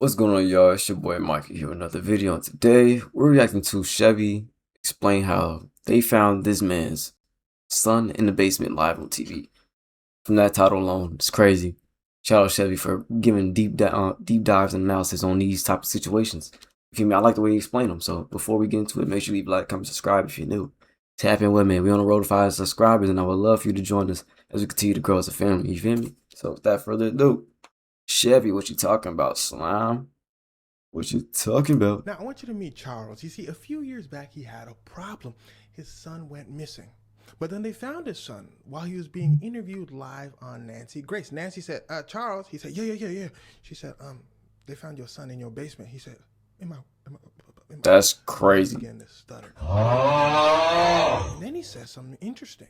What's going on, y'all? It's your boy Mykeeey here with another video, and today we're reacting to Chevy explain how they found this man's son in the basement live on TV. From that title alone, it's crazy. Shout out Chevy for giving deep dives and analysis on these type of situations. You feel me? I like the way he explained them. So before we get into it, make sure you leave a like, comment, subscribe if you're new. Tap in with me. We're on the road to 5 subscribers, and I would love for you to join us as we continue to grow as a family. You feel me? So without further ado, Chevy, what you talking about, slime? What you talking about? Now, I want you to meet Charles. You see, a few years back, he had a problem. His son went missing. But then they found his son while he was being interviewed live on Nancy Grace. Nancy said, Charles. He said, yeah. She said, they found your son in your basement. He said, in my That's crazy. Began to stutter. And then he says something interesting.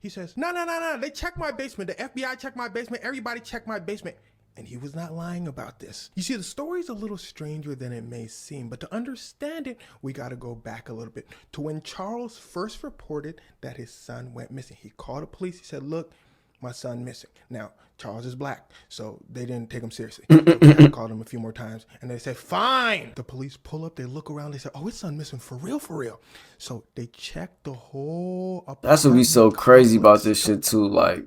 He says, no. They checked my basement. The FBI checked my basement. Everybody checked my basement. And he was not lying about this. You see, the story's a little stranger than it may seem, but to understand it, we got to go back a little bit to when Charles first reported that his son went missing. He called the police. He said, look, my son missing. Now, Charles is black, so they didn't take him seriously. So they called him a few more times, and they said, fine. The police pull up, they look around, they say, oh, his son missing for real. So they checked the whole apartment. That's what be so crazy about this shit too. Like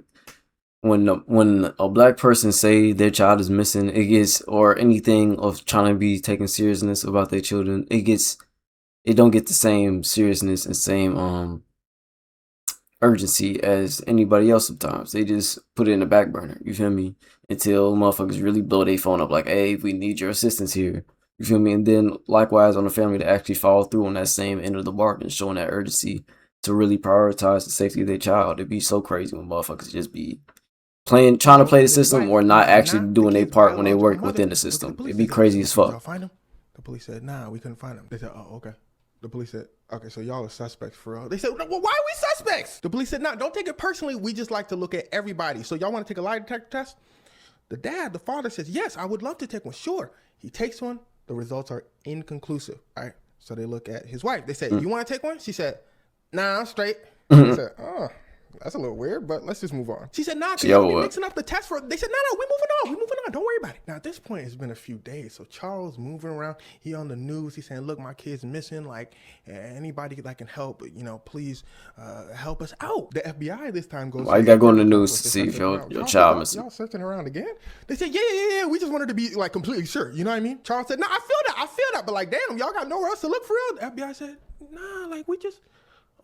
when a black person say their child is missing, it gets, or anything of trying to be taken seriousness about their children, it don't get the same seriousness and same urgency as anybody else. Sometimes they just put it in the back burner, you feel me, until motherfuckers really blow their phone up like, hey, we need your assistance here, you feel me. And then likewise on the family to actually follow through on that same end of the bargain, showing that urgency to really prioritize the safety of their child. It'd be so crazy when motherfuckers just be trying to play the system or not actually doing their part when they work within the system. It'd be crazy as fuck. Y'all find him? The police said, nah, we couldn't find him. They said, oh, okay. The police said, okay, so y'all are suspects for real. They said, well, why are we suspects? The police said, nah, don't take it personally. We just like to look at everybody. So y'all want to take a lie detector test? The father says, yes, I would love to take one. Sure. He takes one. The results are inconclusive. All right. So they look at his wife. They said, you want to take one? She said, nah, I'm straight. He said, oh, that's a little weird, but let's just move on. She said, nah, because you'll be mixing up the test for. They said, no, we're moving on. Don't worry about it. Now, at this point, it's been a few days. So Charles moving around. He on the news. He's saying, look, my kid's missing. Like, anybody that can help, please help us out. The FBI this time goes, why you gotta go on the news to see if your child missing? Y'all searching around again? They said, yeah. We just wanted to be, like, completely sure. You know what I mean? Charles said, no, I feel that. But, like, damn, y'all got nowhere else to look for real? The FBI said, nah, like,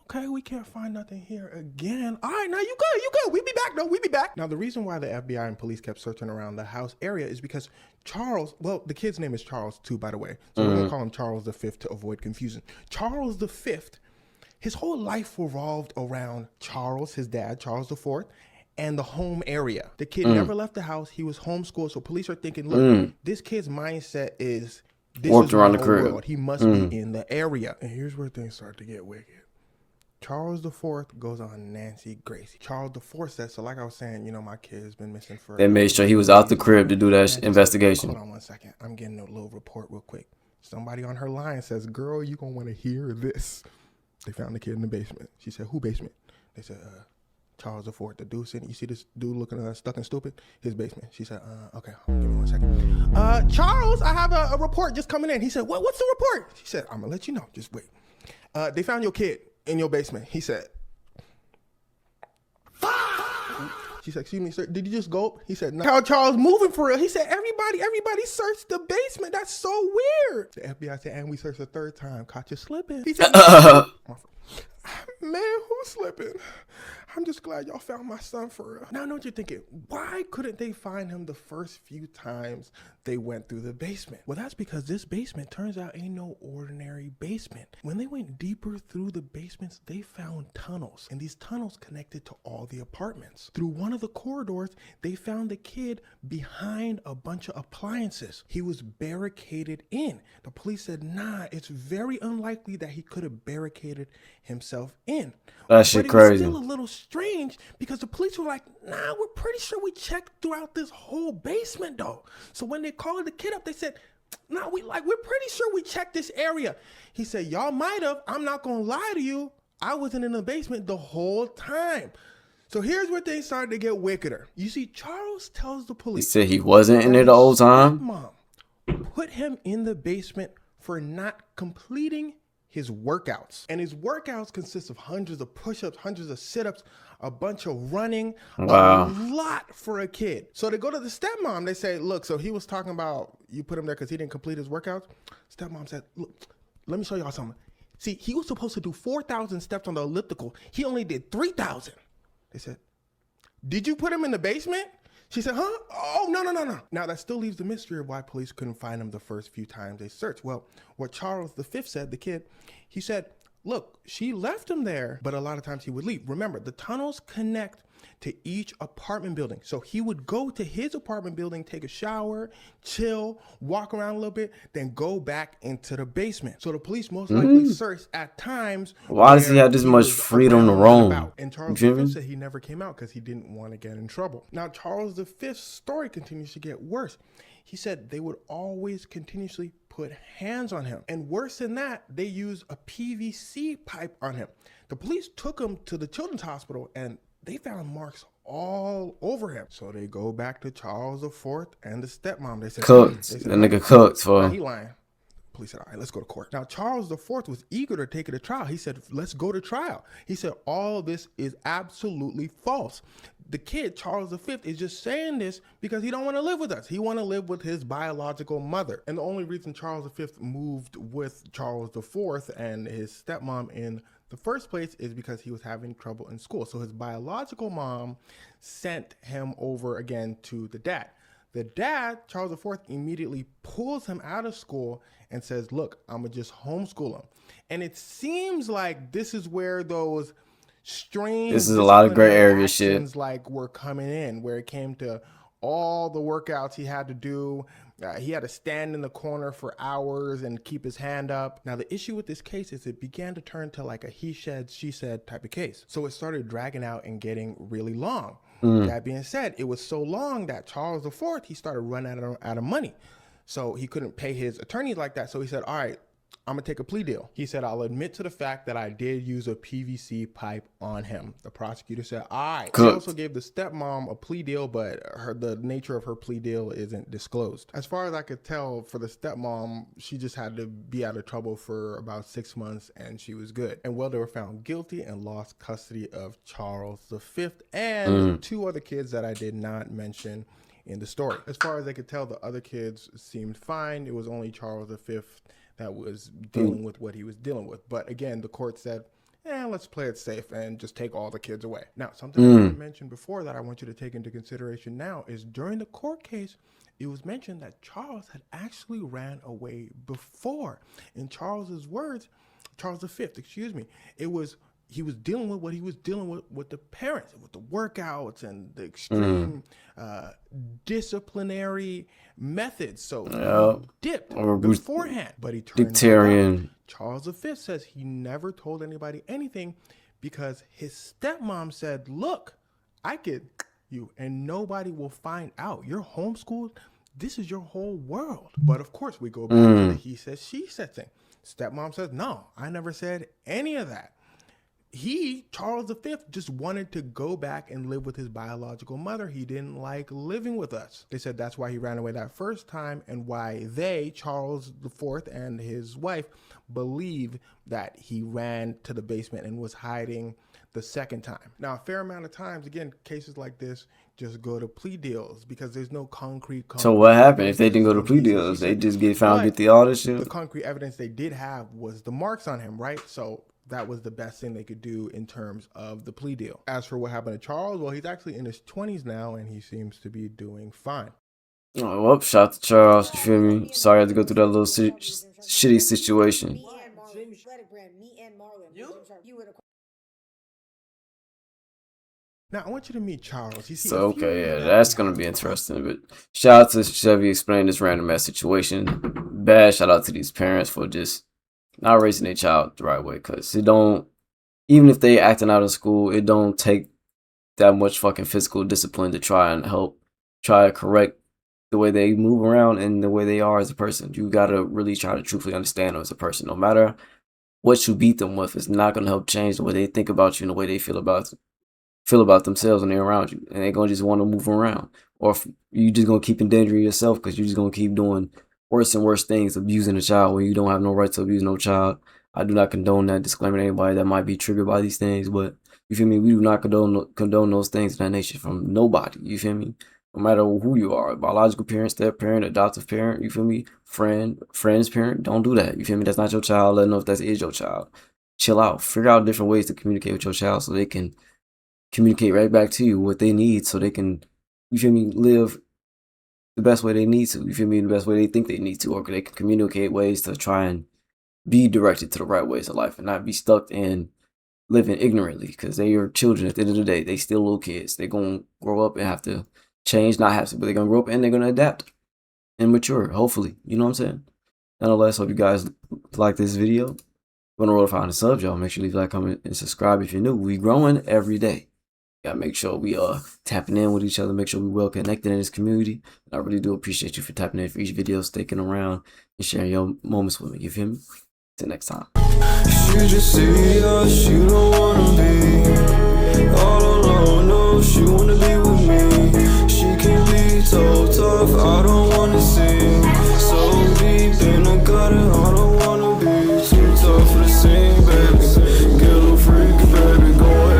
okay, we can't find nothing here again. All right, now you good. We be back, though. We be back. Now, the reason why the FBI and police kept searching around the house area is because Charles, well, the kid's name is Charles, too, by the way. So we're going to call him Charles V to avoid confusion. Charles V, his whole life revolved around Charles, his dad, Charles IV, and the home area. The kid never left the house. He was homeschooled. So police are thinking, look, this kid's mindset is, this warped is around the my crib. world. He must be in the area. And here's where things start to get wicked. Charles IV goes on Nancy Grace. Charles IV says, so like I was saying, my kid's been missing for... They made sure he was out the crib to do that investigation. Hold on 1 second. I'm getting a little report real quick. Somebody on her line says, girl, you gonna want to hear this. They found the kid in the basement. She said, who basement? They said, Charles IV, the dude sitting. You see this dude looking stuck and stupid? His basement. She said, okay, give me 1 second. Charles, I have a report just coming in. He said, what's the report? She said, I'm gonna let you know. Just wait. They found your kid in your basement. He said, she said, excuse me, sir, did you just gulp? He said, no. How Charles moving for real? He said, everybody searched the basement. That's so weird. The FBI said, and we searched the third time. Caught you slipping. He said, man, who's slipping? I'm just glad y'all found my son for real. Now I know what you're thinking. Why couldn't they find him the first few times they went through the basement? Well, that's because this basement turns out ain't no ordinary basement. When they went deeper through the basements, they found tunnels. And these tunnels connected to all the apartments. Through one of the corridors, they found the kid behind a bunch of appliances. He was barricaded in. The police said, nah, it's very unlikely that he could have barricaded himself in. That shit crazy. But it was still a little strange because the police were like, nah, we're pretty sure we checked throughout this whole basement though. So when they called the kid up, they said, nah, we're pretty sure we checked this area. He said, y'all might have. I'm not gonna lie to you. I wasn't in the basement the whole time. So here's where things started to get wickeder. You see, Charles tells the police. He said he wasn't in there the whole time. Mom put him in the basement for not completing his workouts. And his workouts consist of hundreds of push-ups, hundreds of sit-ups, a bunch of running, a Wow. lot for a kid. So they go to the stepmom. They say, look, so he was talking about you put him there because he didn't complete his workouts. Stepmom said, look, let me show y'all something. See, he was supposed to do 4,000 steps on the elliptical. He only did 3,000. They said, did you put him in the basement? She said, huh? Oh, no. Now, that still leaves the mystery of why police couldn't find him the first few times they searched. Well, what Charles V said, the kid, he said, look, she left him there, but a lot of times he would leave. Remember, the tunnels connect to each apartment building. So he would go to his apartment building, take a shower, chill, walk around a little bit, then go back into the basement. So the police most likely searched at times. Why does he where have this much was freedom to around and roam? about. And Charles You feel V me? said he never came out because he didn't want to get in trouble. Now, Charles V's story continues to get worse. He said they would always continuously put hands on him. And worse than that, they used a PVC pipe on him. The police took him to the children's hospital and they found marks all over him. So they go back to Charles IV and the stepmom. They said, Cooked. That nigga cooked nah, for. he lying. Police said, all right, let's go to court. Now, Charles IV was eager to take it to trial. He said, let's go to trial. He said, all of this is absolutely false. The kid, Charles V, is just saying this because he don't want to live with us. He want to live with his biological mother. And the only reason Charles V moved with Charles IV and his stepmom in the first place is because he was having trouble in school. So his biological mom sent him over again to the dad. The dad, Charles IV, immediately pulls him out of school and says, look, I'm going to just homeschool him. And it seems like this is where those strange This is a lot of gray area actions shit. like were coming in, where it came to all the workouts he had to do. He had to stand in the corner for hours and keep his hand up. Now, the issue with this case is it began to turn to like a he said, she said type of case. So it started dragging out and getting really long. That being said, it was so long that Charles IV, he started running out of money. So he couldn't pay his attorneys like that. So he said, all right, I'm going to take a plea deal. He said, I'll admit to the fact that I did use a PVC pipe on him. The prosecutor said, all right. He also gave the stepmom a plea deal, but the nature of her plea deal isn't disclosed. As far as I could tell, for the stepmom, she just had to be out of trouble for about 6 months and she was good. And well, they were found guilty and lost custody of Charles V and 2 other kids that I did not mention in the story. As far as I could tell, the other kids seemed fine. It was only Charles V that was dealing with what he was dealing with. But again, the court said, let's play it safe and just take all the kids away. Now, something I mentioned before that I want you to take into consideration now is during the court case, it was mentioned that Charles had actually ran away before. In Charles's words, Charles V, excuse me, he was dealing with what he was dealing with the parents, with the workouts and the extreme disciplinary methods. So he dipped beforehand, but he turned Dictarian. Charles V says he never told anybody anything because his stepmom said, look, I get you and nobody will find out. You're homeschooled. This is your whole world. But of course, we go back to the he said, she said thing. Stepmom says, no, I never said any of that. Charles V, just wanted to go back and live with his biological mother. He didn't like living with us. They said that's why he ran away that first time and why Charles IV and his wife, believe that he ran to the basement and was hiding the second time. Now, a fair amount of times, again, cases like this just go to plea deals because there's no concrete. So what happened if they didn't go to plea deals? They just get found guilty, all this shit? The concrete evidence they did have was the marks on him, right? So that was the best thing they could do in terms of the plea deal. As for what happened to Charles, well, he's actually in his 20s now and he seems to be doing fine. Oh, well, shout out to Charles, you feel me? Sorry I had to go through that little shitty situation. Now, I want you to meet Charles. So, okay, yeah, that's going to be interesting. But shout out to Chevy explaining this random ass situation. Bad shout out to these parents for just not raising their child the right way. Because even if they acting out in school, it don't take that much fucking physical discipline to try to correct the way they move around and the way they are as a person. You got to really try to truthfully understand them as a person. No matter what you beat them with, it's not going to help change the way they think about you and the way they feel about themselves when they're around you, and they're gonna just want to move around, or if you just gonna keep endangering yourself because you're just gonna keep doing worse and worse things, abusing a child when you don't have no right to abuse no child. I do not condone that. Disclaimer to anybody that might be triggered by these things, but you feel me? We do not condone those things of that nature from nobody. You feel me? No matter who you are, biological parent, step parent, adoptive parent, you feel me? Friend's parent, don't do that. You feel me? That's not your child. Let them know if that is your child. Chill out. Figure out different ways to communicate with your child so they can communicate right back to you what they need so they can, you feel me, live the best way they need to. You feel me? The best way they think they need to, or they can communicate ways to try and be directed to the right ways of life and not be stuck in living ignorantly, because they are children at the end of the day. They still little kids. They're going to grow up and have to change, not have to, but they're going to grow up and they're going to adapt and mature, hopefully. You know what I'm saying? Nonetheless, hope you guys like this video. If you want to roll 500 subs, y'all, make sure you leave a like, comment, and subscribe if you're new. We growing every day. Gotta make sure we tapping in with each other, make sure we well connected in this community. And I really do appreciate you for tapping in for each video, sticking around, and sharing your moments with me. You feel me? Till next time. She just see us, she don't wanna be all alone, no, she wanna be with me. She can be so tough, I don't